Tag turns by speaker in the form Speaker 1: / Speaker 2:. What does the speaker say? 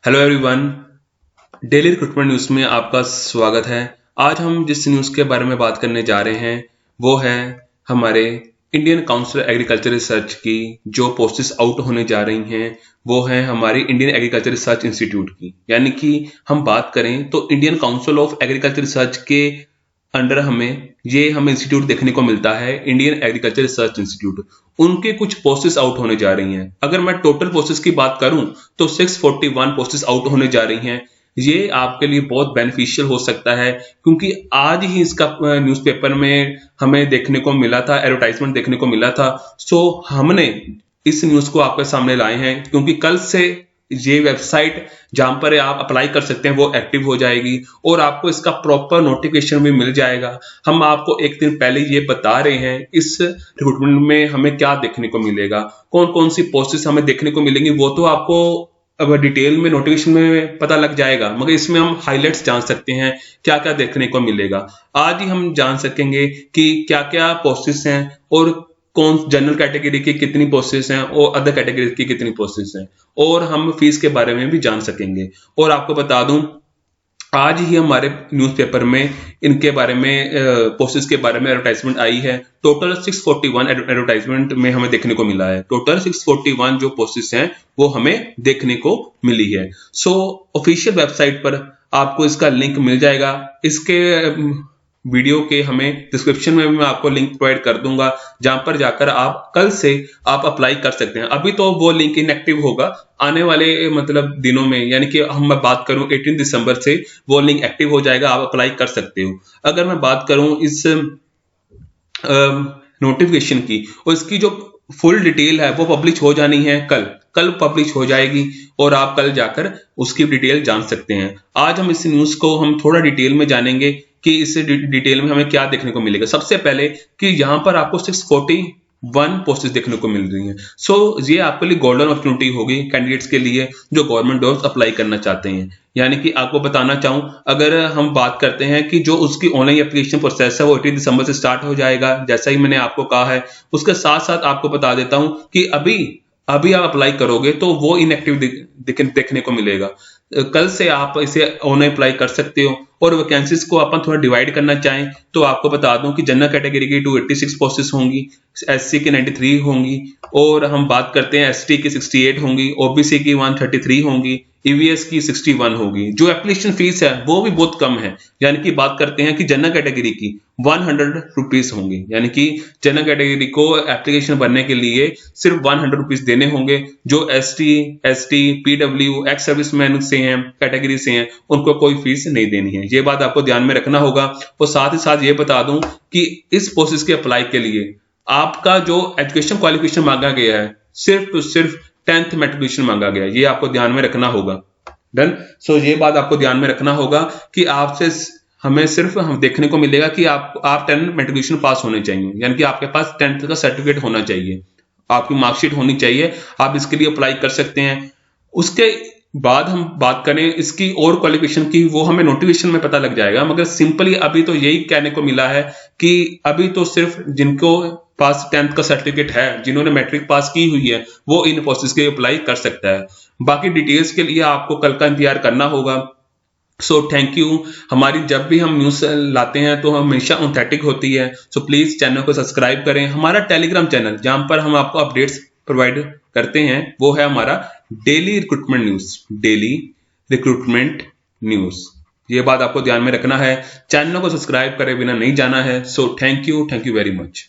Speaker 1: Hello everyone, daily recruitment news में आपका स्वागत है। आज हम जिस न्यूज़ के बारे में बात करने जा रहे हैं वो है हमारे इंडियन काउंसिल एग्रीकल्चर रिसर्च की जो पोस्ट्स आउट होने जा रही हैं। वो है हमारी इंडियन एग्रीकल्चर रिसर्च इंस्टीट्यूट की, यानी कि हम बात करें तो Indian council of agriculture research के अंडर हमें इंस्टीट्यूट देखने को मिलता है, इंडियन एग्रीकल्चर रिसर्च इंस्टीट्यूट। उनके कुछ पोस्टेस आउट होने जा रही हैं। अगर मैं टोटल पोस्टेस की बात करूं तो 641 पोस्टेस आउट होने जा रही हैं। ये आपके लिए बहुत बेनिफिशियल हो सकता है क्योंकि आज ही इसका न्यूज़पेपर में हमें देखने को मिला था, एडवर्टाइजमेंट देखने को मिला था। सो हमने इस न्यूज़ को आपके सामने लाए हैं क्योंकि कल से ये वेबसाइट जहां पर आप अप्लाई कर सकते हैं वो एक्टिव हो जाएगी और आपको इसका प्रॉपर नोटिफिकेशन भी मिल जाएगा। हम आपको एक दिन पहले ये बता रहे हैं इस रिक्रूटमेंट में हमें क्या देखने को मिलेगा, कौन कौन सी पोस्टेस हमें देखने को मिलेंगी। वो तो आपको अब डिटेल में नोटिफिकेशन में पता लग जाएगा, मगर इसमें हम हाइलाइट्स जान सकते हैं क्या क्या देखने को मिलेगा। आज ही हम जान सकेंगे कि क्या क्या पोस्टेस हैं और कौन जनरल कैटेगरी की कितनी पोस्टेस हैं और अदर कैटेगरी की कितनी पोस्टेस हैं, और हम फीस के बारे में भी जान सकेंगे। और आपको बता दूं आज ही हमारे न्यूज़पेपर में इनके बारे में पोस्टेस के बारे में एडवर्टाइजमेंट आई है। टोटल 641 एडवर्टाइजमेंट में हमें देखने को मिला है। टोटल 641 जो पोस्टेस हैं वो हमें देखने को मिली है। सो ऑफिशियल वेबसाइट पर आपको इसका लिंक मिल जाएगा। इसके वीडियो के हमें डिस्क्रिप्शन में भी मैं आपको लिंक प्रोवाइड कर दूंगा जहां पर जाकर आप कल से आप अप्लाई कर सकते हैं। अभी तो वो लिंक इनएक्टिव होगा, आने वाले दिनों में, यानी कि मैं बात करूं 18 दिसंबर से वो लिंक एक्टिव हो जाएगा, आप अप्लाई कर सकते हो। अगर मैं बात करूं इस नोटिफिकेशन की और इसकी जो फुल डिटेल है वो पब्लिश हो जानी है, कल पब्लिश हो जाएगी और आप कल जाकर उसकी डिटेल जान सकते हैं। आज हम इस न्यूज़ को हम थोड़ा डिटेल में जानेंगे कि इस डिटेल में हमें क्या देखने को मिलेगा। सबसे पहले कि यहाँ पर आपको 641 पोस्टेस देखने को मिल रही हैं। सो ये आपके लिए गोल्डन अपॉर्चुनिटी होगी कैंडिडेट्स के लिए जो गवर्नमेंट जॉब्स अप्लाई करना चाहते हैं। यानी कि आपको बताना चाहूं, अगर हम बात करते हैं कि जो उसकी ऑनलाइन एप्लीकेशन प्रोसेस है वो 18 दिसंबर से स्टार्ट हो जाएगा, जैसा ही मैंने आपको कहा है। उसके साथ साथ आपको बता देता हूं कि अभी आप अप्लाई करोगे तो वो इनएक्टिव देखने को मिलेगा। कल से आप इसे ऑनलाइन अप्लाई कर सकते हो। और वैकेंसीज को अपन थोड़ा डिवाइड करना चाहें तो आपको बता दूं कि जनरल कैटेगरी की 286 पोस्टेस होंगी, एससी की 93 होंगी, और हम बात करते हैं एसटी की 68 होंगी, ओबीसी की 133 होंगी, ईवीएस की 61 होगी। जो एप्लीकेशन फीस है वो भी बहुत कम है, यानी कि बात करते हैं कि जनरल कैटेगरी की 100 रुपीज होंगी, यानी कि जनरल कैटेगरी को एप्लीकेशन भरने के लिए सिर्फ 100 रुपीज देने होंगे। जो एसटी पीडब्ल्यू एक्स सर्विसमैन से हैं, कैटेगरी से हैं, उनको कोई फीस नहीं देनी है। ये बात आपको ध्यान में रखना होगा। और साथ ही साथ ये बता दूं कि इस पोस्ट के अप्लाई के लिए आपका जो एजुकेशन क्वालिफिकेशन मांगा गया है सिर्फ तो सिर्फ 10th मेट्रिकुलेशन मांगा गया है। ये आपको ध्यान में रखना होगा। डन। सो ये बात आपको ध्यान में रखना होगा कि आपसे हमें सिर्फ हम देखने को मिलेगा कि आप 10 मेट्रिकुलेशन पास होने चाहिए, यानी कि आपके पास 10th का सर्टिफिकेट होना चाहिए, आपकी मार्कशीट होनी चाहिए। आप इसके लिए अप्लाई कर सकते हैं। उसके बाद हम बात करें इसकी और क्वालिफिकेशन की, वो हमें नोटिफिकेशन में पता लग जाएगा, मगर सिंपली अभी तो यही कहने को मिला है कि अभी तो सिर्फ जिनको पास 10th का सर्टिफिकेट है, जिन्होंने मैट्रिक पास की हुई है, वो इन पोस्ट्स के अप्लाई कर सकता है। बाकी डिटेल्स के लिए आपको कल का इंतजार करना होगा। So thank you. हमारी जब भी हम न्यूज़ लाते हैं तो हमेशा ऑथेंटिक होती है। सो प्लीज चैनल को सब्सक्राइब करें। हमारा टेलीग्राम चैनल जहां पर हम आपको अपडेट्स प्रोवाइड करते हैं वो है हमारा डेली रिक्रूटमेंट न्यूज़। ये बात आपको ध्यान में रखना है। चैनल को सब्सक्राइब करे बिना नहीं जाना है। So thank you very much.